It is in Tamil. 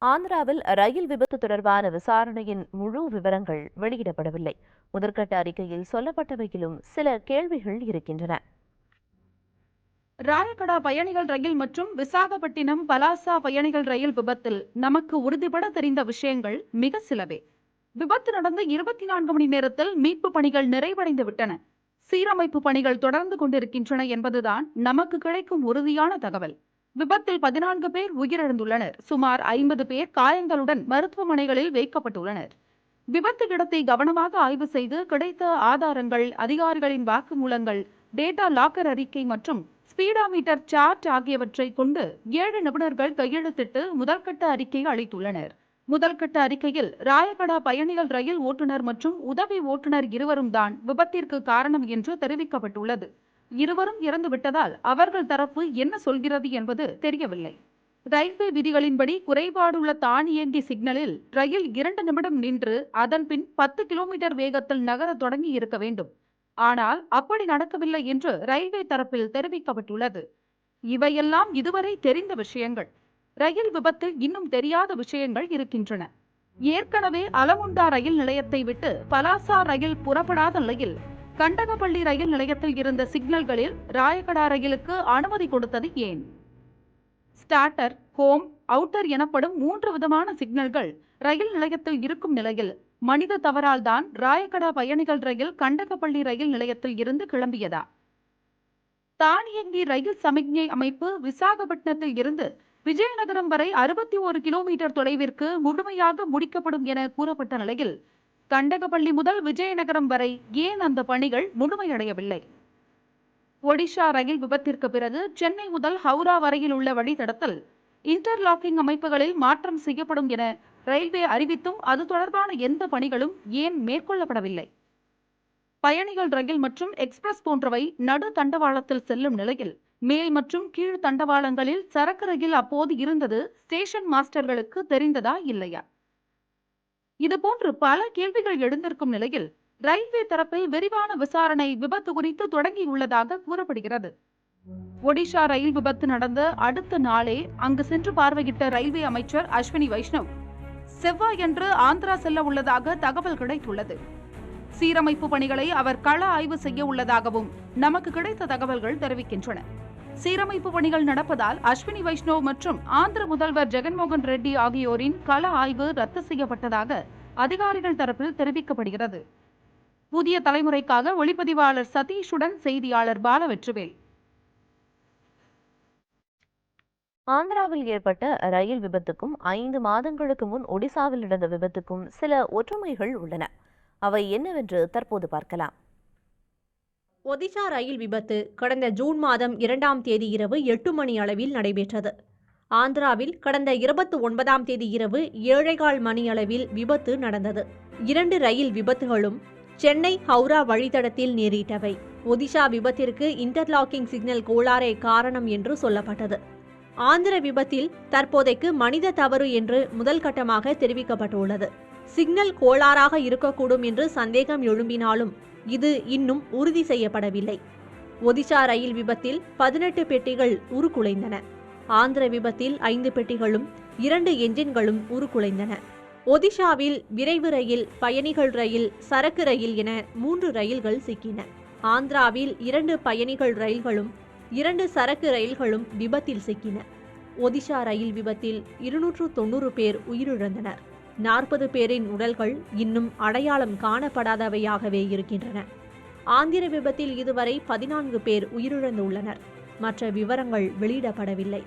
ஆந்திராவில் ரயில் விபத்து தொடர்பான விசாரணையின் முழு விவரங்கள் வெளியிடப்படவில்லை. முதற்கட்ட அறிக்கையில் சொல்லப்பட்டவையிலும் சில கேள்விகள் இருக்கின்றன. ராயகடா பயணிகள் ரயில் மற்றும் விசாகப்பட்டினம் பலாசா பயணிகள் ரயில் விபத்தில் நமக்கு உறுதிபட தெரிந்த விஷயங்கள் மிக சிலவே. விபத்து நடந்த 24 மணி நேரத்தில் மீட்பு பணிகள் நிறைவடைந்து விட்டன. சீரமைப்பு பணிகள் தொடர்ந்து கொண்டிருக்கின்றன என்பதுதான் நமக்கு கிடைக்கும் உறுதியான தகவல். விபத்தில் 14 பேர் உயிரிழந்துள்ளனர். சுமார் 50 பேர் காயங்களுடன் மருத்துவமனைகளில் வைக்கப்பட்டுள்ளனர். விபத்து இடத்தை கவனமாக ஆய்வு செய்து கிடைத்த ஆதாரங்கள், அதிகாரிகளின் வாக்குமூலங்கள், டேட்டா லாக்கர் அறிக்கை மற்றும் ஸ்பீடாமீட்டர் சார்ட் ஆகியவற்றை கொண்டு 7 நிபுணர்கள் கையெழுத்திட்டு முதல்கட்ட அறிக்கை அளித்துள்ளனர். முதல்கட்ட அறிக்கையில் ராயகடா பயணிகள் ரயில் ஓட்டுநர் மற்றும் உதவி ஓட்டுநர் இருவரும் தான் விபத்திற்கு காரணம் என்று தெரிவிக்கப்பட்டுள்ளது. இருவரும் இறந்து விட்டதால் அவர்கள் தரப்பு என்ன சொல்கிறது என்பது தெரியவில்லை. ரயில்வே விதிகளின்படி குறைபாடுள்ள தானியங்கி சிக்னலில் ரயில் 2 நிமிடம் நின்று அதன் பின் 10 கிலோமீட்டர் வேகத்தில் நகர தொடங்கி இருக்க வேண்டும். ஆனால் அப்படி நடக்கவில்லை என்று ரயில்வே தரப்பில் தெரிவிக்கப்பட்டுள்ளது. இவையெல்லாம் இதுவரை தெரிந்த விஷயங்கள். ரயில் விபத்தில் இன்னும் தெரியாத விஷயங்கள் இருக்கின்றன. ஏற்கனவே அலமுண்டா ரயில் நிலையத்தை விட்டு பலாசா ரயில் புறப்படாத நிலையில் கண்டகப்பள்ளி ரயில் நிலையத்தில் இருந்த சிக்னல்களில் ராயகடா ரயிலுக்கு அனுமதி கொடுத்தது ஏன்? ஸ்டார்டர், ஹோம், அவுட்டர் எனப்படும் 3 விதமான சிக்னல்கள் ரயில் நிலையத்தில் இருக்கும் நிலையில் மனித தவறால் தான் ராயகடா பயணிகள் ரயில் கண்டகப்பள்ளி ரயில் நிலையத்தில் இருந்து கிளம்பியதா? தானியங்கி ரயில் சமிக்ஞை அமைப்பு விசாகப்பட்டினத்தில் இருந்து விஜயநகரம் வரை 61 கிலோமீட்டர் தொலைவிற்கு முழுமையாக முடிக்கப்படும் என கூறப்பட்ட நிலையில் கண்டகப்பள்ளி முதல் விஜயநகரம் வரை ஏன் அந்த பணிகள் முழுமையடையவில்லை? ஒடிஷா ரயில் விபத்திற்கு பிறகு சென்னை முதல் ஹவுரா வரையில் உள்ள வழித்தடத்தில் இன்டர்லாக்கிங் அமைப்புகளில் மாற்றம் செய்யப்படும் என ரயில்வே அறிவித்தும் அது தொடர்பான எந்த பணிகளும் ஏன் மேற்கொள்ளப்படவில்லை? பயணிகள் ரயில் மற்றும் எக்ஸ்பிரஸ் போன்றவை நடு தண்டவாளத்தில் செல்லும் நிலையில் மேல் மற்றும் கீழ் தண்டவாளங்களில் சரக்கு ரயில் அப்போது இருந்தது ஸ்டேஷன் மாஸ்டர்களுக்கு தெரிந்ததா இல்லையா? இதுபோன்று பல கேள்விகள் எழுந்திருக்கும் நிலையில் ரயில்வே தரப்பில் விரிவான விசாரணை விபத்து குறித்து தொடங்கியுள்ளதாக கூறப்படுகிறது. ஒடிஷா ரயில் விபத்து நடந்த அடுத்த நாளே அங்கு சென்று பார்வையிட்ட ரயில்வே அமைச்சர் அஸ்வினி வைஷ்ணவ் செவ்வாயன்று ஆந்திரா செல்ல உள்ளதாக தகவல் கிடைத்துள்ளது. சீரமைப்பு பணிகளை அவர் கள ஆய்வு செய்ய உள்ளதாகவும் நமக்கு கிடைத்த தகவல்கள் தெரிவிக்கின்றன. சீரமைப்பு பணிகள் நடப்பதால் அஸ்வினி வைஷ்ணவ் மற்றும் ஆந்திர முதல்வர் ஜெகன்மோகன் ரெட்டி ஆகியோரின் கள ஆய்வு ரத்து செய்யப்பட்டதாக அதிகாரிகள் தரப்பில் தெரிவிக்கப்படுகிறது. புதிய தலைமுறைக்காக ஒளிப்பதிவாளர் சதீஷுடன் செய்தியாளர் பாலவெற்றுவேல். ஆந்திராவில் ஏற்பட்ட ரயில் விபத்துக்கும் 5 மாதங்களுக்கு முன் ஒடிசாவில் நடந்த விபத்துக்கும் சில ஒற்றுமைகள் உள்ளன. அவை என்னவென்று தற்போது பார்க்கலாம். ஒடிஷா ரயில் விபத்து கடந்த ஜூன் மாதம் 2ஆம் தேதி இரவு 8 மணி அளவில் நடைபெற்றது. ஆந்திராவில் கடந்த 29ஆம் தேதி இரவு 7:15 மணி அளவில் விபத்து நடந்தது. 2 ரயில் விபத்துகளும் சென்னை ஹவுரா வழித்தடத்தில் நேரிட்டவை. ஒடிஷா விபத்திற்கு இன்டர்லாக்கிங் சிக்னல் கோளாறே காரணம் என்று சொல்லப்பட்டது. ஆந்திர விபத்தில் தற்போதைக்கு மனித தவறு என்று முதல் கட்டமாக தெரிவிக்கப்பட்டுள்ளது. சிக்னல் கோளாறாக இருக்கக்கூடும் என்று சந்தேகம் எழும்பினாலும் இது இன்னும் உறுதி செய்யப்படவில்லை. ஒடிஷா ரயில் விபத்தில் 18 பெட்டிகள் உருக்குலைந்தன. ஆந்திர விபத்தில் 5 பெட்டிகளும் 2 என்ஜின்களும் உருக்குலைந்தன. ஒடிஷாவில் விரைவு ரயில், பயணிகள் ரயில், சரக்கு ரயில் என 3 ரயில்கள் சிக்கின. ஆந்திராவில் 2 பயணிகள் ரயில்களும் 2 சரக்கு ரயில்களும் விபத்தில் சிக்கின. ஒடிஷா ரயில் விபத்தில் 290 பேர் உயிரிழந்தனர். 40 பேரின் உடல்கள் இன்னும் அடையாளம் காணப்படாதவையாகவே இருக்கின்றன. ஆந்திர விபத்தில் இதுவரை 14 பேர் உயிரிழந்துள்ளனர். மற்ற விவரங்கள் வெளியிடப்படவில்லை.